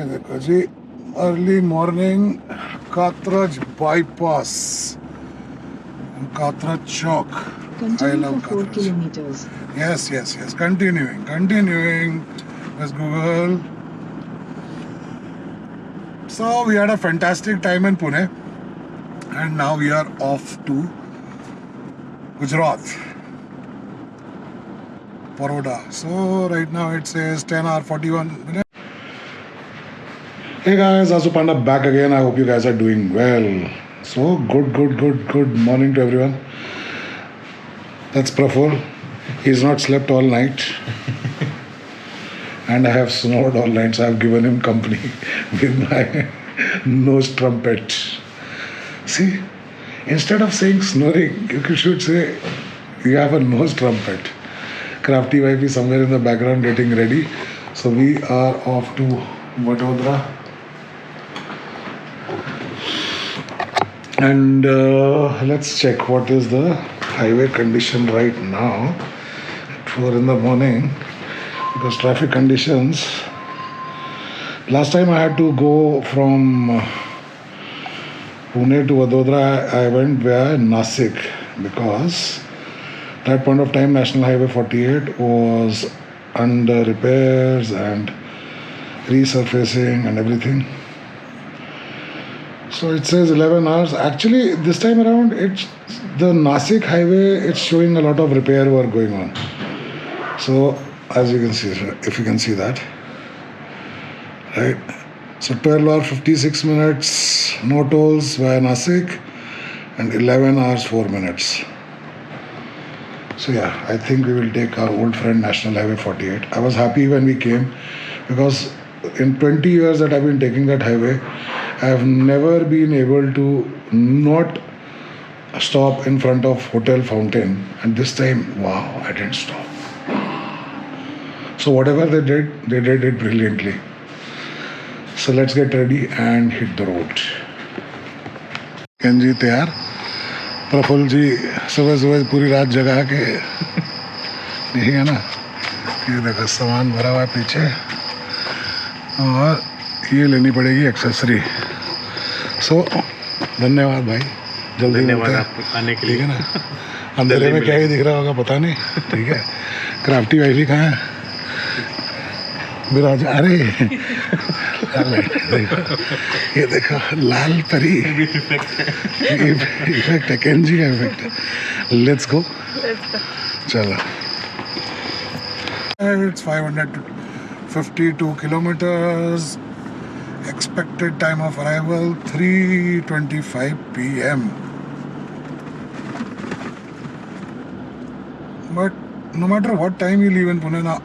ये देखो जी, early morning Katraj bypass, Katraj Chowk. I love Continue for 4 Katraj. kilometers. Yes. Continuing. Let's Google. So we had a fantastic time in Pune, and now we are off to Gujarat, Baroda. So right now it says 10 hour 41 minutes. Hey guys, Asu Panda back again. I hope you guys are doing well. So good morning to everyone. That's Praful. He's not slept all night. And I have snored all night, so I've given him company with my nose trumpet. See, instead of saying snoring, you should say you have a nose trumpet. Crafty wife is somewhere in the background getting ready. So we are off to Vadodara. And let's check what is the highway condition right now at 4 in the morning, because traffic conditions, last time I had to go from Pune to Vadodara, I went via Nasik, because that point of time National Highway 48 was under repairs and resurfacing and everything. So it says 11 hours. Actually, this time around, it's the Nasik highway, it's showing a lot of repair work going on. So, as you can see, if you can see that, right? So 12 hours 56 minutes, no tolls via Nasik, and 11 hours 4 minutes. So yeah, I think we will take our old friend National Highway 48. I was happy when we came, because in 20 years that I've been taking that highway, I have never been able to not stop in front of Hotel Fountain, and this time, wow, I didn't stop. So whatever they did it brilliantly. So let's get ready and hit the road. Kenji तैयार, प्रफुल्ल जी सुबह पूरी रात जगा के नहीं है ना, ये देखो सामान भरा हुआ है पीछे, और ये लेनी पड़ेगी एक्सेसरी. सो धन्यवाद भाई, जल्दी धन्यवाद आपको आने के लिए. ठीक है ना, अंधेरे में क्या ही दिख रहा होगा पता नहीं. ठीक है, क्राफ्टी वाइफ ही कहाँ है, विराज. अरे ये देखो लाल परी इफेक्ट है, केंजी का इफेक्ट है. लेट्स गो, चलो. It's 552 kilometers. Expected time of arrival 3:25 p.m. But no matter what time you leave in Pune now,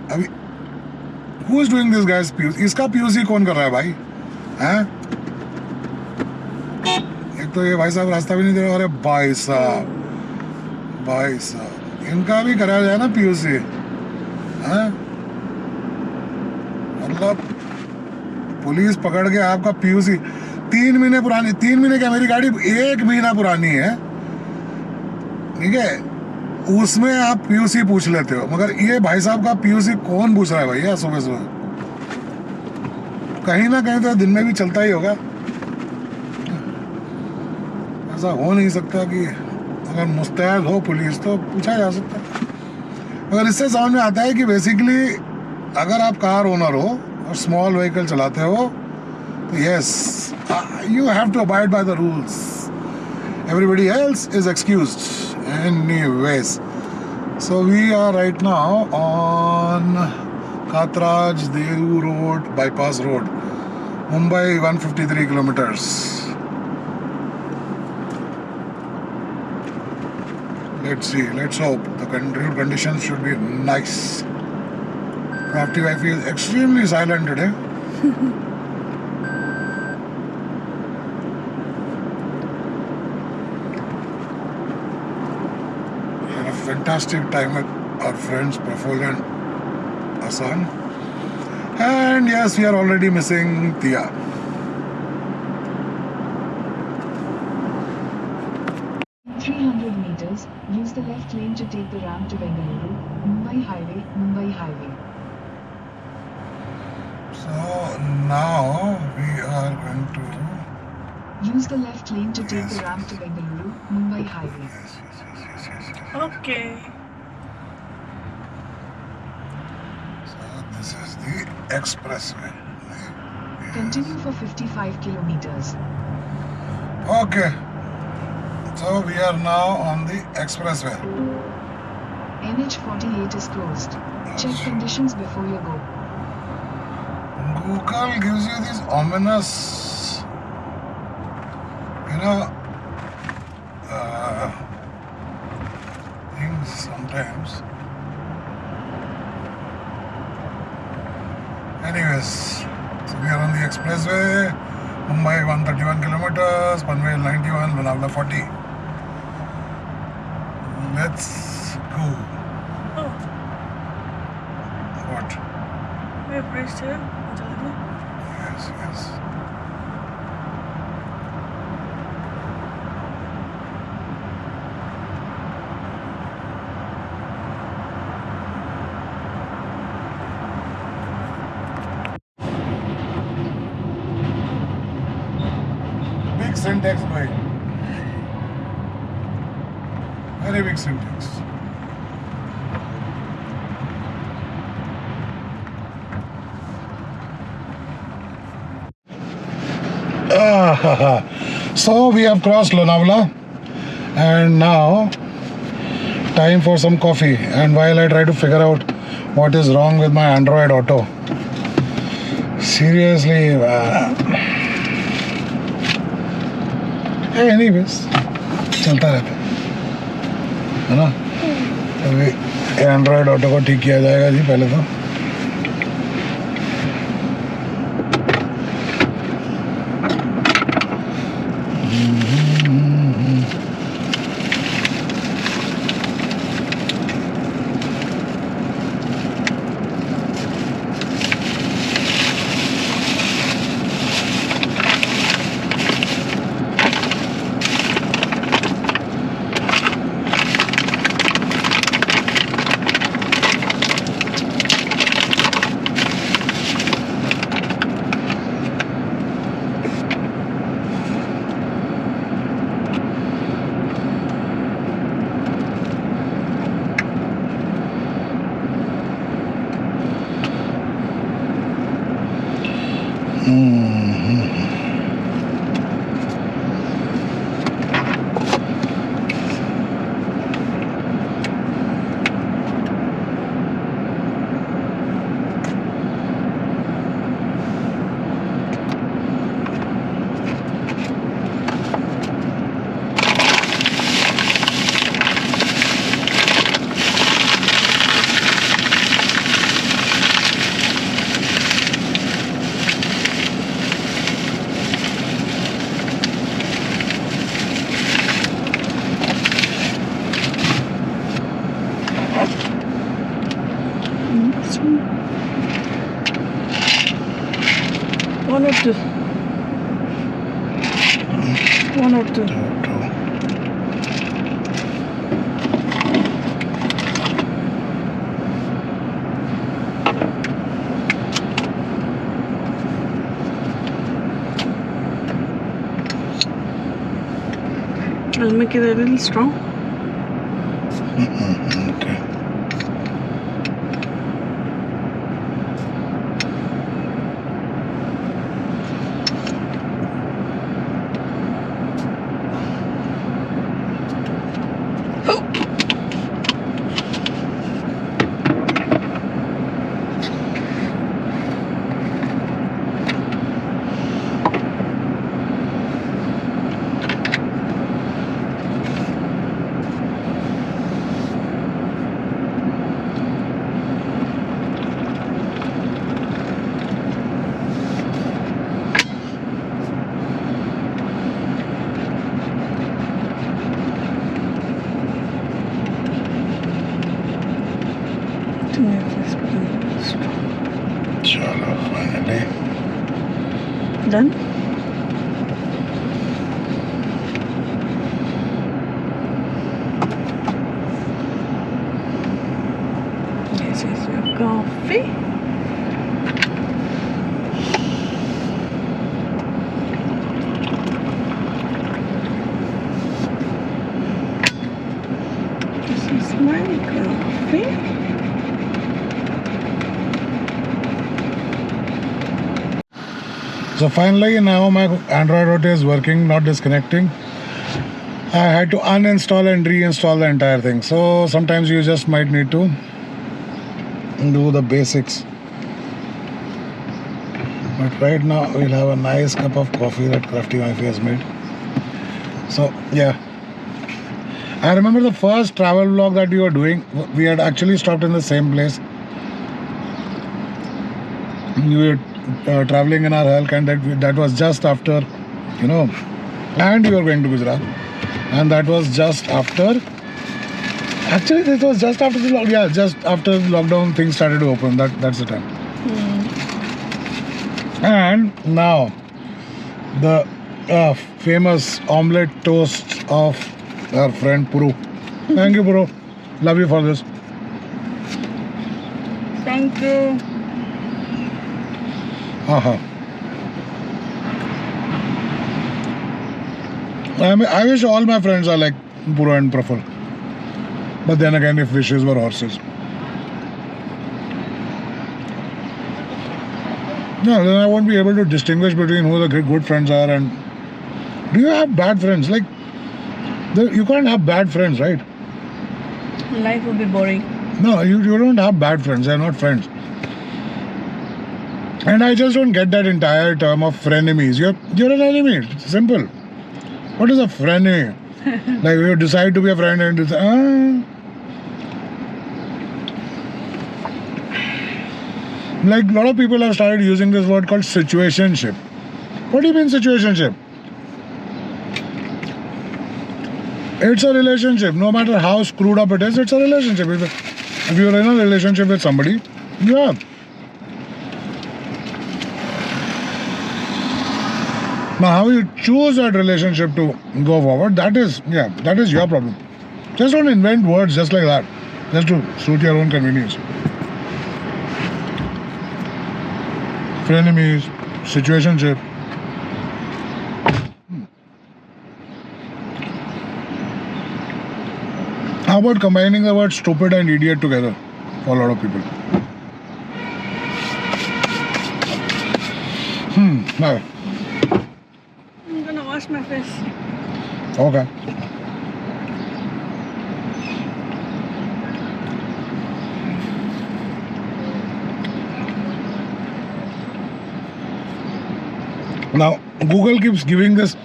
who is doing this guy's PUC? इसका PUC कौन कर रहा है भाई? हैं? एक तो ये भाई साहब रास्ता भी नहीं दे रहा. अरे भाई साहब इनका भी कराया जाए ना PUC. हैं? मतलब पुलिस पकड़ के आपका PUC 3 महीने पुरानी, 3 महीने क्या, मेरी गाड़ी 1 महीना पुरानी है, ठीक है, उसमें आप PUC पूछ लेते हो. मगर ये भाई साहब का PUC कौन पूछ रहा है भैया सुबह सुबह? कहीं ना कहीं तो दिन में भी चलता ही होगा. ऐसा हो नहीं सकता कि अगर मुस्तैद हो पुलिस तो पूछा जा सकता है. मगर इससे समझ में आता है कि बेसिकली अगर आप कार ओनर हो और स्मॉल व्हीकल चलाते हो तो yes, you have to abide by the rules. Everybody else is excused anyways. So we are right now on Katraj Dehu Road, Bypass Road, Mumbai, 153 kilometers. Let's see, let's hope the road conditions should be nice. Crafty wife is extremely silent today. Fantastic time with our friends Praful and Asan, and yes, we are already missing Tia. In 300 meters, use the left lane to take the ramp to Bengaluru, Mumbai Highway. So Now we are going to. Use the left lane to take Yes, the ramp to Bengaluru, Mumbai highway. Yes. Okay. So this is the expressway. Continue for 55 kilometers. Okay. So we are now on the expressway. NH48 is closed. Check conditions before you go. Google gives you these ominous, things sometimes. Anyways, so we are on the expressway. Mumbai 131 kilometers, Panvel 91, Lonavala 40. Let's go. Oh, What? we have reached here. Jaldi. Yes. Big syntax going. Very big syntax. So we have crossed Lonavala and now time for some coffee. And while I try to figure out what is wrong with my Android Auto, seriously, anyways, चलता रहता है ना. अभी Android auto को ठीक किया जाएगा जी पहले तो. One or two. I'll make it a little strong. Okay. To make this a little strong. Chalo, finally. Done? This is your coffee. So finally now my Android Auto is working, not disconnecting. I had to uninstall and reinstall the entire thing. So sometimes you just might need to do the basics. But right now we'll have a nice cup of coffee that Crafty Wifi has made. So yeah. I remember the first travel vlog that we were doing. We had actually stopped in the same place. We were traveling in our Hulk, and that was just after, and we were going to Gujarat, and that was just after. Actually, this was just after the lockdown. Yeah, just after the lockdown, things started to open. That's the time. And now, the famous omelette toast of our friend Puru. Thank you, Puru. Love you for this. Thank you. I wish all my friends are like Puru and Praful. But then again, if wishes were horses. No, then I won't be able to distinguish between who the good friends are and... Do you have bad friends? Like, you can't have bad friends, right? Life will be boring. No, you don't have bad friends. They're not friends. And I just don't get that entire term of frenemies. You're an enemy. It's simple. What is a frenemy? Like you decide to be a friend and decide, Like a lot of people have started using this word called situationship. What do you mean situationship? It's a relationship. No matter how screwed up it is, it's a relationship. If you're in a relationship with somebody, you have. Now, how you choose that relationship to go forward, that is your problem. Just don't invent words just like that, just to suit your own convenience. Frenemies, situationship. How about combining the word stupid and idiot together for a lot of people? No. I'm gonna wash my face. Okay. Now, Google keeps giving this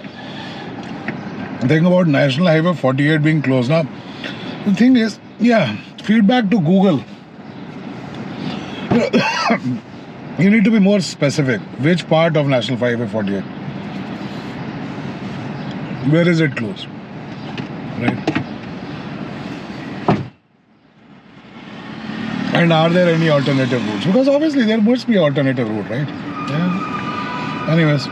thing about National Highway 48 being closed. Now, the thing is, feedback to Google. You need to be more specific. Which part of National Highway 48? Where is it closed? Right? And are there any alternative routes? Because obviously there must be alternative route, right? Yeah. Anyways.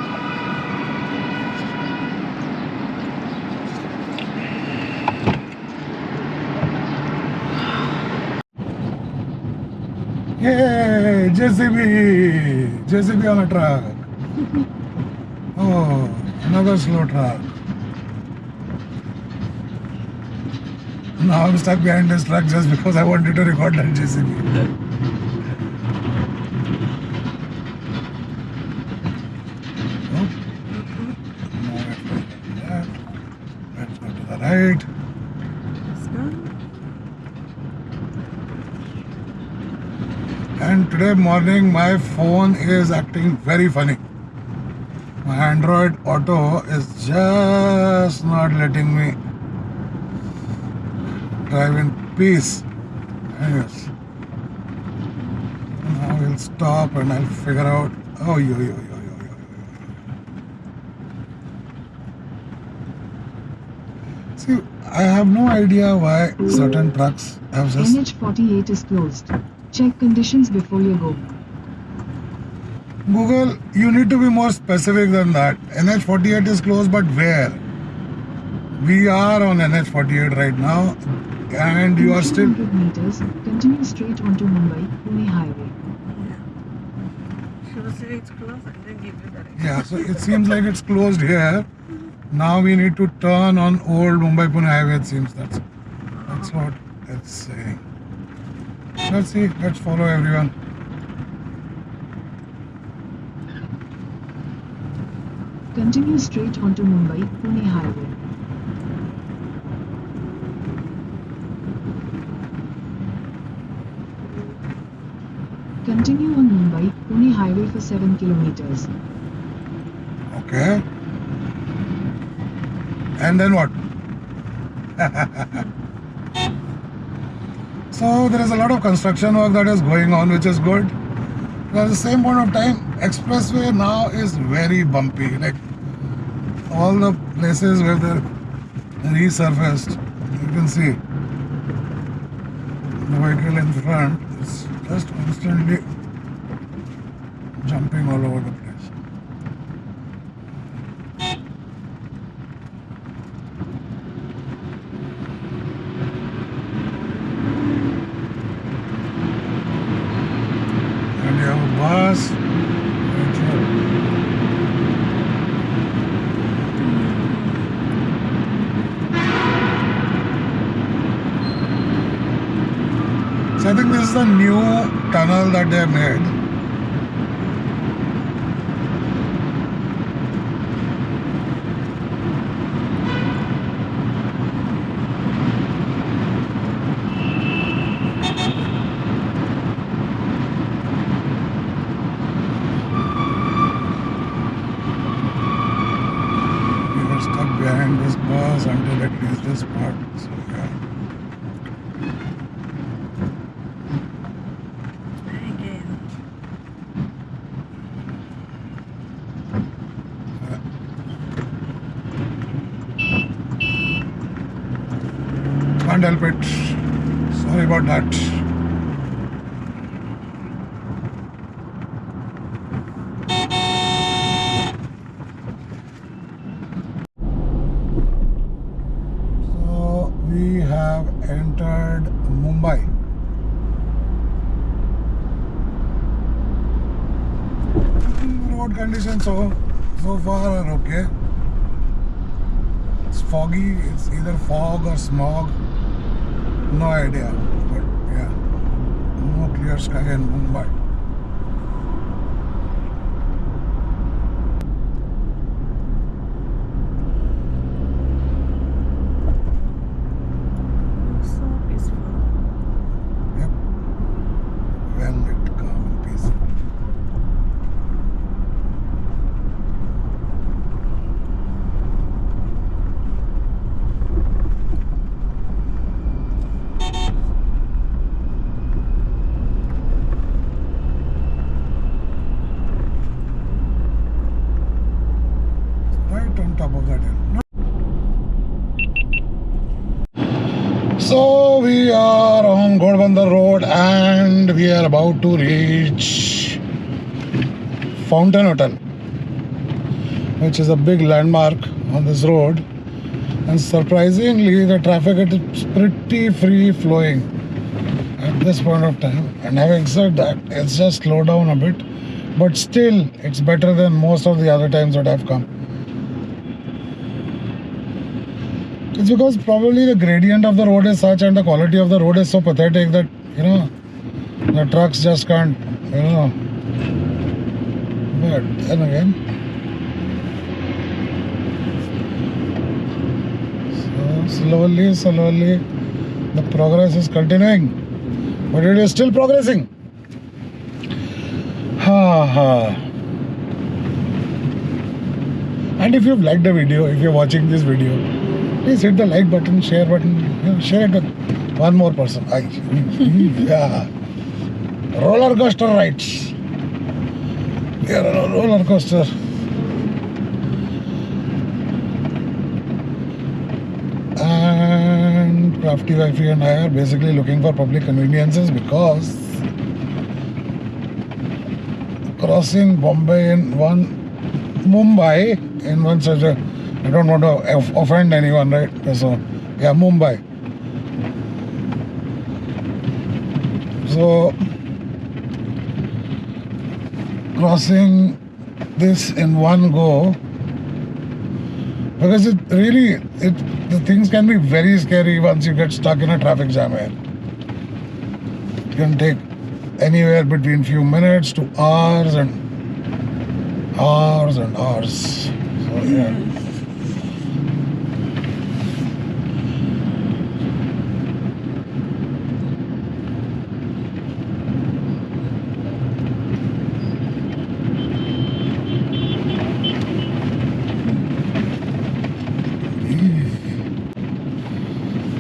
Yay! JCB on a truck. Oh, another slow truck. Now I'm stuck behind this truck just because I wanted to record that JCB. Let's go to the right. And today morning my phone is acting very funny. My Android Auto is just not letting me drive in peace. Anyways, now we'll stop and I'll figure out. Oh, yo. See, I have no idea why certain trucks have just... NH48 is closed. Check conditions before you go. Google, you need to be more specific than that. NH48 is closed, but where? We are on NH48 right now, and you are still... 200 meters, continue straight onto Mumbai-Pune highway. Should I say it's closed and then give you direction? Yeah, so it seems like it's closed here. Now we need to turn on old Mumbai-Pune highway, it seems. That's what it's saying. Let's see, let's follow everyone. Continue straight onto Mumbai-Pune highway. Continue on Mumbai-Pune highway for 7 kilometers. Okay. And then what? So there is a lot of construction work that is going on, which is good. But at the same point of time, expressway now is very bumpy. Like all the places where they're resurfaced, you can see the vehicle in front is just constantly jumping all over the place. And you have a bus. Right here. So I think this is the new tunnel that they made. We were stuck behind this bus until it reached this part. So yeah. Again. Can't help it. Sorry about that. So we have entered Mumbai. Road conditions so far are okay. It's foggy. It's either fog or smog. No idea. But yeah, no clear sky in Mumbai. So peaceful. Yep. Well lit, calm and peaceful. Right on top of that hill. So we are on Ghodbandar Road and we are about to reach Fountain Hotel, which is a big landmark on this road. And surprisingly, the traffic is pretty free flowing at this point of time. And having said that, it's just slowed down a bit, but still, it's better than most of the other times that I've come. It's because probably the gradient of the road is such and the quality of the road is so pathetic that, you know, the trucks just can't, you know. But then again, so slowly, the progress is continuing. But it is still progressing. And if you've liked the video, if you're watching this video, please hit the like button, share button, you know, share it with one more person. Yeah. Roller coaster rides. We are on a roller coaster. And Crafty Wifey and I are basically looking for public conveniences because crossing Mumbai in one such a, I don't want to offend anyone, right? So, yeah, Mumbai. So, crossing this in one go, because the things can be very scary once you get stuck in a traffic jam here. It can take anywhere between few minutes to hours and hours and hours. So yeah.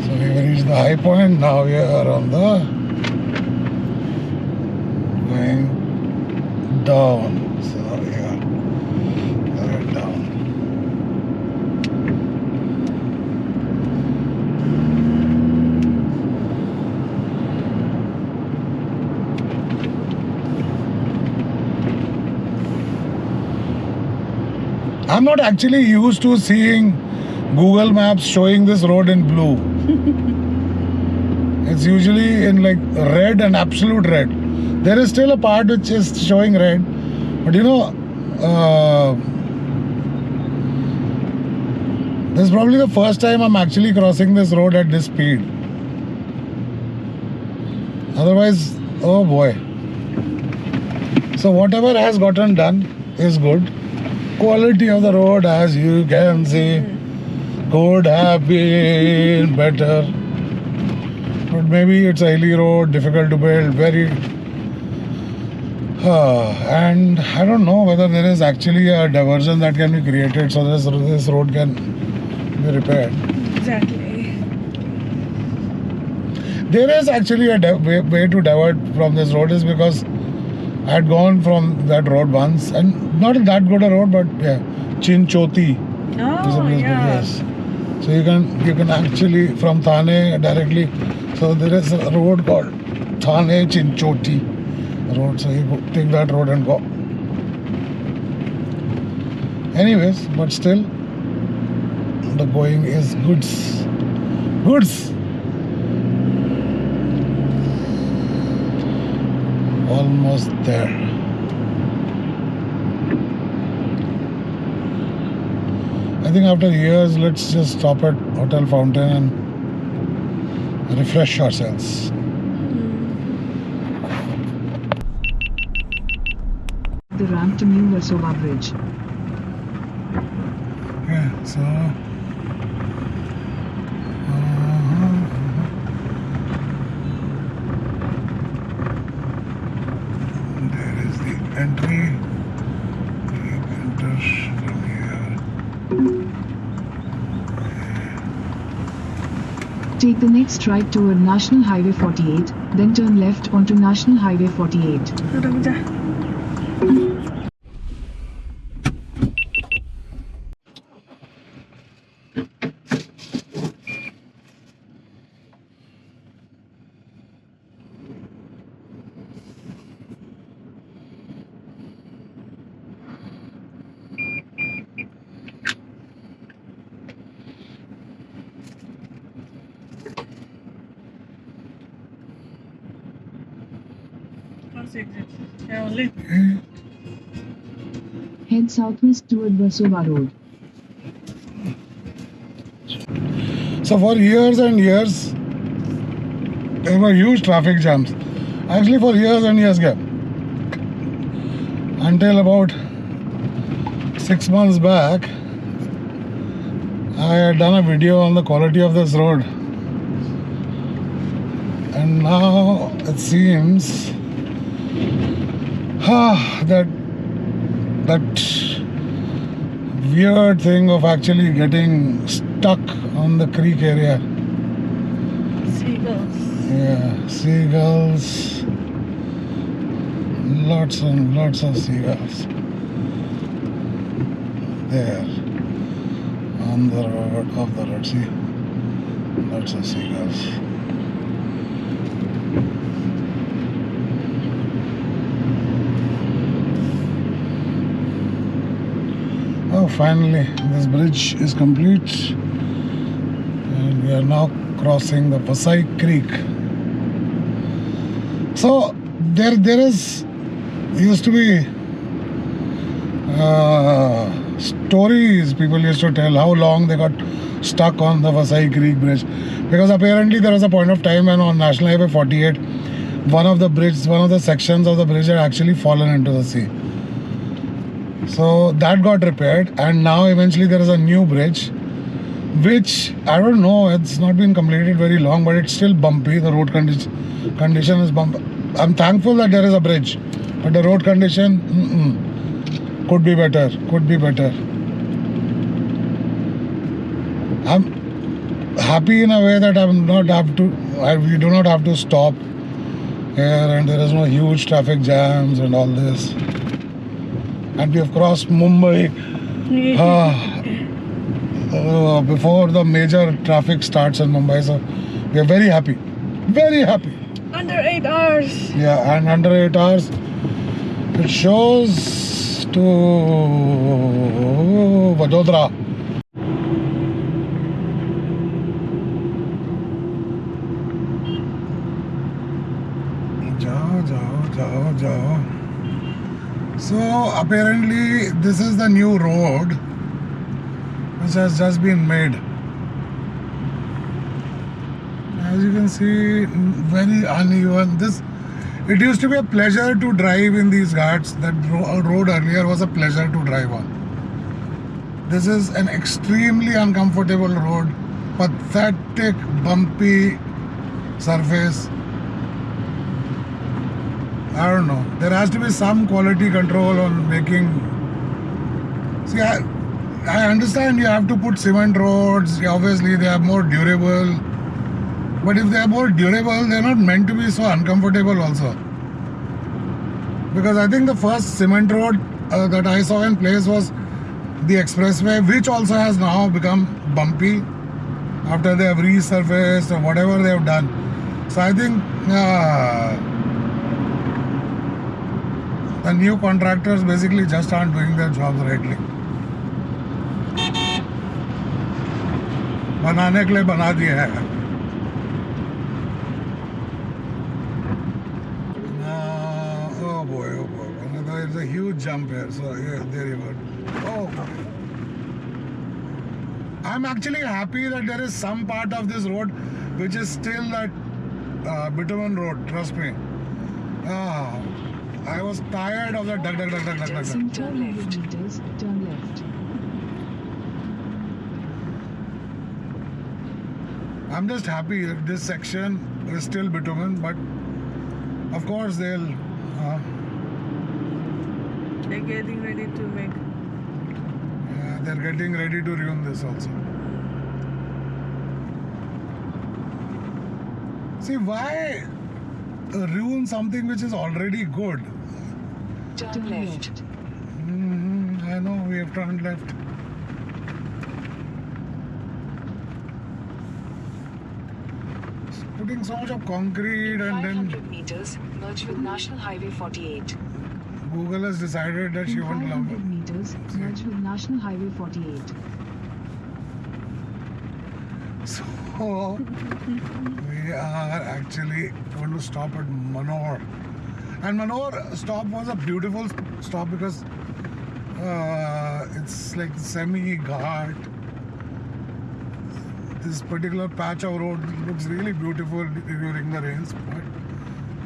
So we've reached the high point. Now we are on the going down. So yeah, right down. I'm not actually used to seeing Google Maps showing this road in blue. It's usually in like red and absolute red. There is still a part which is showing red, but you know, this is probably the first time I'm actually crossing this road at this speed. Otherwise, oh boy. So whatever has gotten done is good. Quality of the road, as you can see, could have been better. But maybe it's a hilly road, difficult to build, very... and I don't know whether there is actually a diversion that can be created so this road can be repaired. Exactly. There is actually a way to divert from this road is because I had gone from that road once and not that good a road, but yeah, Chinchoti. Oh, yeah. Yes. So you can actually from Thane directly. So there is a road called Thane Chinchoti road. So you take that road and go. Anyways, but still, the going is goods. Goods. Almost there. I think after years, let's just stop at Hotel Fountain and refresh ourselves. The ramp to New Versova Bridge. Okay, so there is the entry. We enter from here. Take the next right toward National Highway 48, then turn left onto National Highway 48. रुक जा. First exit. Yeah, only. Head southwest toward Versova Road. So for years and years, there were huge traffic jams. Actually, for years and years, until about 6 months back, I had done a video on the quality of this road, and now it seems that weird thing of actually getting stuck on the creek area. Seagulls. Yeah, seagulls. Lots and lots of seagulls. There. On the road, off the road, see? Lots of seagulls. Oh, finally, this bridge is complete. And we are now crossing the Vasai Creek. So, there used to be stories people used to tell how long they got stuck on the Vasai Creek bridge, because apparently there was a point of time when on National Highway 48 one of the sections of the bridge had actually fallen into the sea, So that got repaired, and now eventually there is a new bridge, which I don't know. It's not been completed very long, but it's still bumpy. The road condition is bumpy. I'm thankful that there is a bridge, but the road condition could be better. Could be better. I'm happy in a way that we do not have to stop here, and there is no huge traffic jams and all this. And we have crossed Mumbai before the major traffic starts in Mumbai. So we are very happy. Very happy. Under 8 hours. Yeah, and under 8 hours, it shows to Vadodara. Jao. So apparently this is the new road which has just been made. As you can see, very uneven. It used to be a pleasure to drive in these ghats. That road earlier was a pleasure to drive on. This is an extremely uncomfortable road, pathetic, bumpy surface. I don't know. There has to be some quality control on making. See, I understand you have to put cement roads. Obviously, they are more durable. But if they are more durable, they're not meant to be so uncomfortable also. Because I think the first cement road that I saw in place was the expressway, which also has now become bumpy after they have resurfaced or whatever they have done. So I think the new contractors basically just aren't doing their jobs rightly. बनाने के लिए बना दिया है. Oh boy. There's a huge jump here. So yeah, there you go. Oh boy. I'm actually happy that there is some part of this road which is still that bitumen road. Trust me. I was tired of that. Turn left. Meters, turn left. I'm just happy that this section is still bitumen, but of course they're getting ready to make. They're getting ready to ruin this also. See, why ruin something which is already good? Turn left. I know, we have turned left. Putting so much of concrete and then 500 meters, merge with National Highway 48. Google has decided that she won't love 500 meters, merge with National Highway 48. So we are actually going to stop at Manor. And Manor stop was a beautiful stop because it's like semi-ghat. This particular patch of road looks really beautiful during the rains, but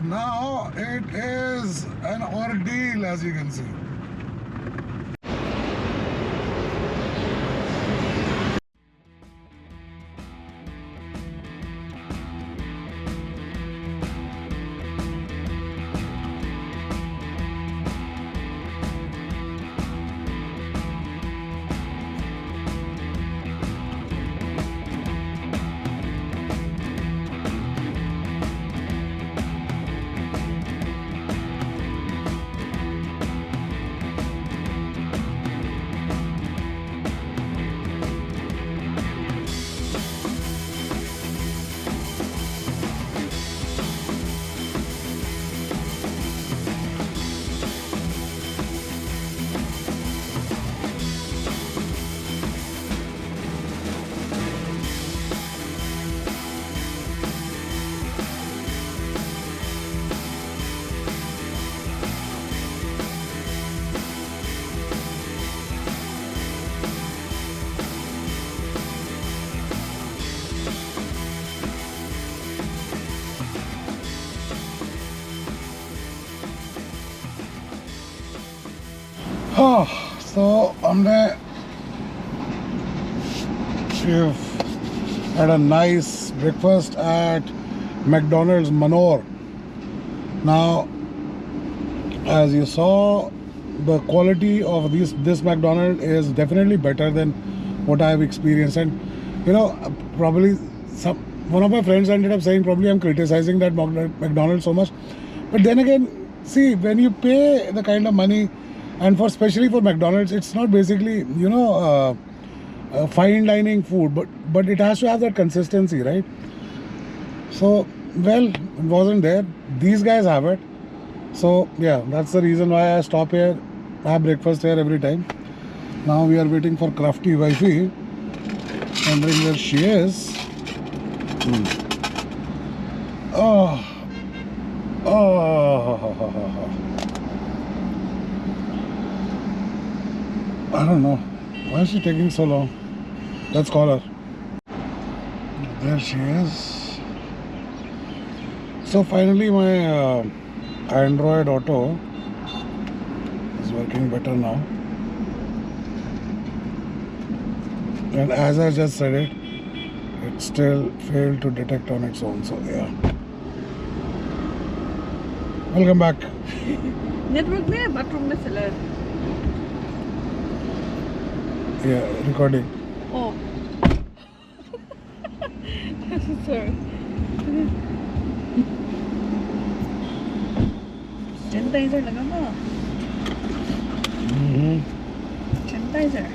now it is an ordeal, as you can see. हाँ, so हमने had a nice breakfast at McDonald's Manor. Now, as you saw, the quality of this McDonald's is definitely better than what I have experienced. And you know, probably one of my friends ended up saying probably I'm criticizing that McDonald's so much. But then again, see, when you pay the kind of money, and for especially for McDonald's, it's not basically fine dining food, but it has to have that consistency, right? So, well, it wasn't there. These guys have it. So yeah, that's the reason why I stop here, have breakfast here every time. Now we are waiting for Crafty Wifey. Wondering where she is. Oh. I don't know. Why is she taking so long? Let's call her. There she is. So finally my Android Auto is working better now. And as I just said it still failed to detect on its own. So yeah. Welcome back. Network में bathroom में चला है. Yeah, recording. Oh. Sorry. Sanitizer लगा ना. Sanitizer.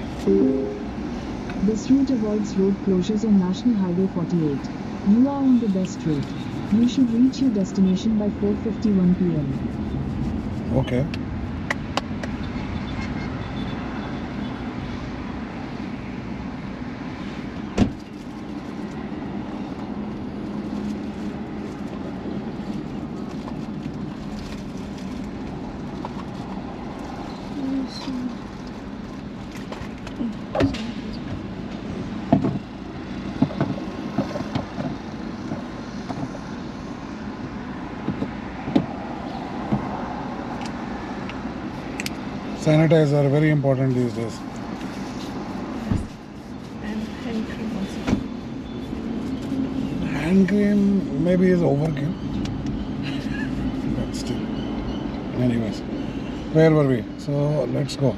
This route avoids road closures on National Highway 48. You are on the best route. You should reach your destination by 4:51 p.m. Okay. Sanitizer are very important these days. And hand cream also. Hand cream maybe is overkill. But still. Anyways, where were we? So let's go.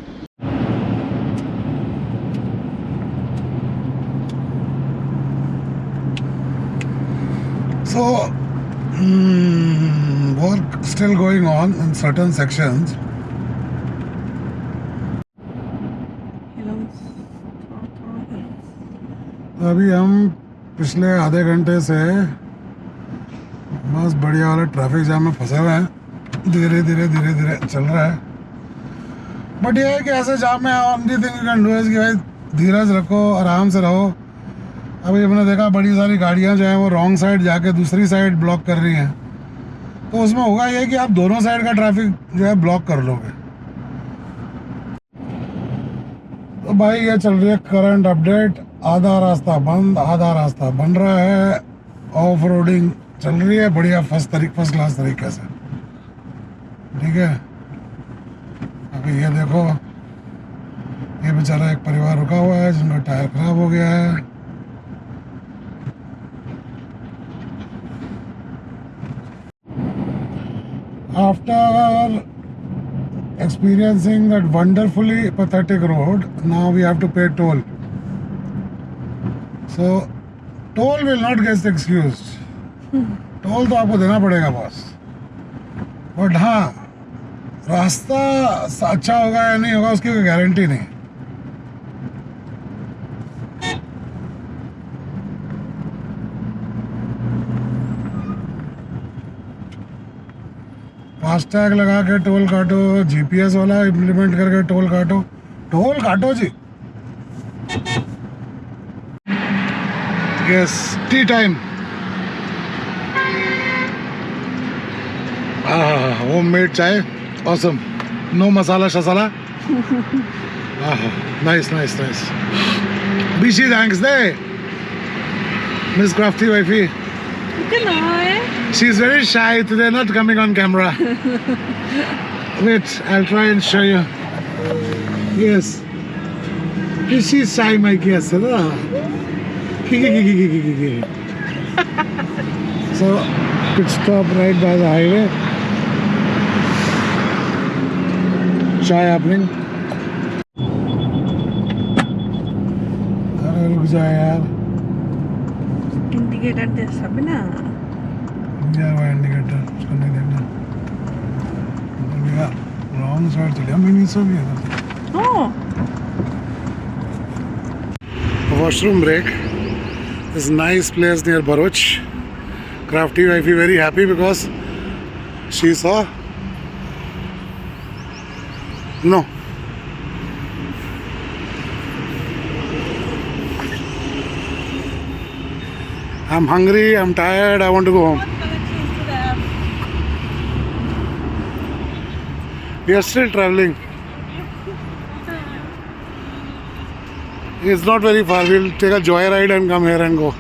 So work still going on in certain sections. तो अभी हम पिछले आधे घंटे से बस बढ़िया वाले ट्रैफिक जाम में फंसे हुए हैं. धीरे धीरे चल रहा है. बट ये है कि ऐसे जाम में only thing you can do is कि भाई धीरज रखो, आराम से रहो. अभी हमने देखा बड़ी सारी गाड़ियां जो हैं वो रॉन्ग साइड जाके दूसरी साइड ब्लॉक कर रही हैं. तो उसमें होगा ये कि आप दोनों साइड का ट्रैफिक जो है ब्लॉक कर लोगे. तो भाई ये चल रही है करंट अपडेट. आधा रास्ता बंद, आधा रास्ता बन रहा है. ऑफ रोडिंग चल रही है बढ़िया फर्स्ट क्लास तरीके से. ठीक है. अभी ये देखो, ये बेचारा एक परिवार रुका हुआ है जिनका टायर खराब हो गया है. After experiencing that wonderfully pathetic road, now we have to pay toll. So, toll will not get excused. Toll तो आपको देना पड़ेगा बॉस. बट हाँ, रास्ता अच्छा होगा या नहीं होगा उसकी कोई गारंटी नहीं. फास्टैग लगा के टोल काटो, जीपीएस वाला इम्प्लीमेंट करके टोल काटो जी. Yes, tea time. Home made chai, awesome. No masala शसाला. नाइस. बीशी thanks the miss crafty wifey. Good night. She's very shy today, not coming on camera. Wait, I'll try and show you. Yes. She's shy, my guess. So, pit stop right by the highway. Chai happening. अरे रुक जा यार. Indicator दे सब ना क्या हुआ indicator? उसको नहीं देखना. भैया रॉन्ग साइड चले. हम नहीं सब ये था. ओह Washroom break. This nice place near Bharuch. Crafty wifey very happy because she saw. No. I'm hungry. I'm tired. I want to go home. We are still traveling. It's not very far. We'll take a joyride and come here and go.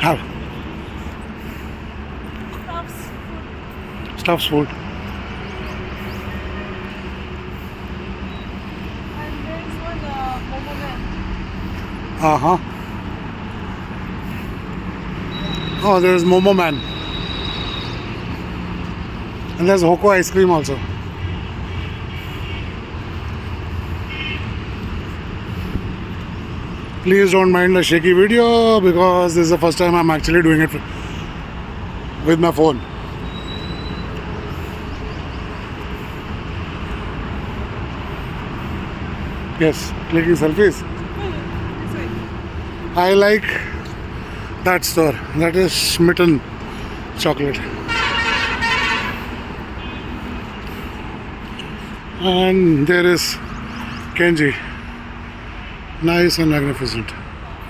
Have. Stuffs food. Uh-huh. Oh, there's Momo Man. And there's Hoko ice cream also. Please don't mind the shaky video because this is the first time I'm actually doing it with my phone. Yes, clicking selfies. I like that store. That is Schmitten chocolate. And there is Kenji. Nice and magnificent.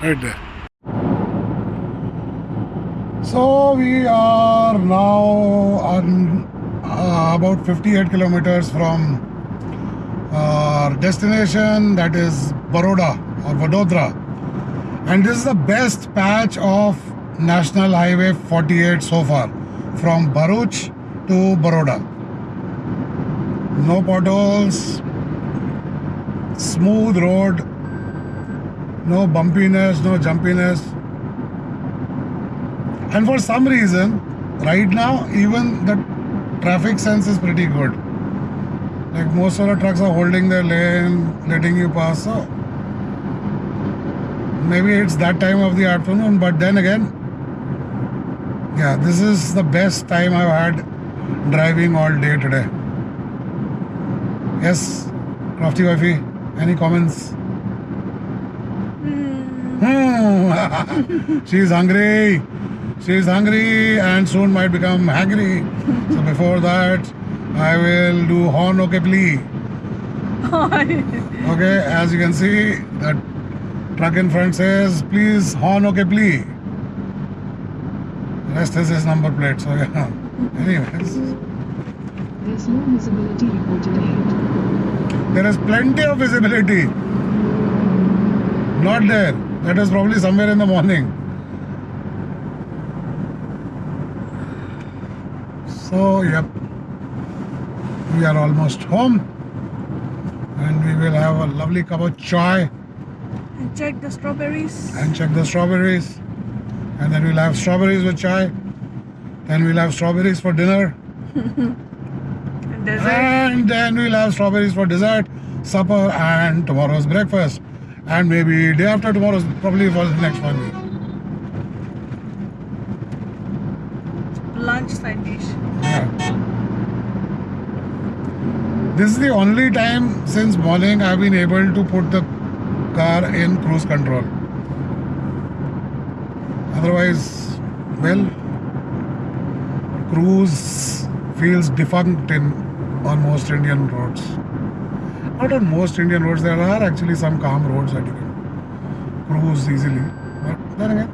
Right there. So we are now on about 58 kilometers from our destination, that is Baroda or Vadodara. And this is the best patch of National Highway 48 so far, from Bharuch to Baroda. No potholes, smooth road, no bumpiness, no jumpiness. And for some reason, right now, even the traffic sense is pretty good. Like most of the trucks are holding their lane, letting you pass. So maybe it's that time of the afternoon, but then again, yeah, this is the best time I've had driving all day today. Yes, Crafty Wifey, any comments? She's hungry. She's hungry and soon might become hungry. So before that, I will do horn okay plea. Okay, as you can see, that truck in front says, please horn okay plea. Rest is his number plate. So yeah. Anyways, There's no visibility reported ahead. there is plenty of visibility. Not there. That is probably somewhere in the morning. So, yep. We are almost home. And we will have a lovely cup of chai And check the strawberries. and check the strawberries. And then we'll have strawberries with chai. Then we'll have strawberries for dinner. And dessert. And then we'll have strawberries for dessert, supper, and tomorrow's breakfast. And maybe day after tomorrow's probably for the next one week. Lunch side dish. Yeah. This is the only time since morning I've been able to put the car in cruise control. Otherwise, well, cruise feels defunct on most Indian roads. Not on most Indian roads, there are actually some calm roads that you can cruise easily. But then again,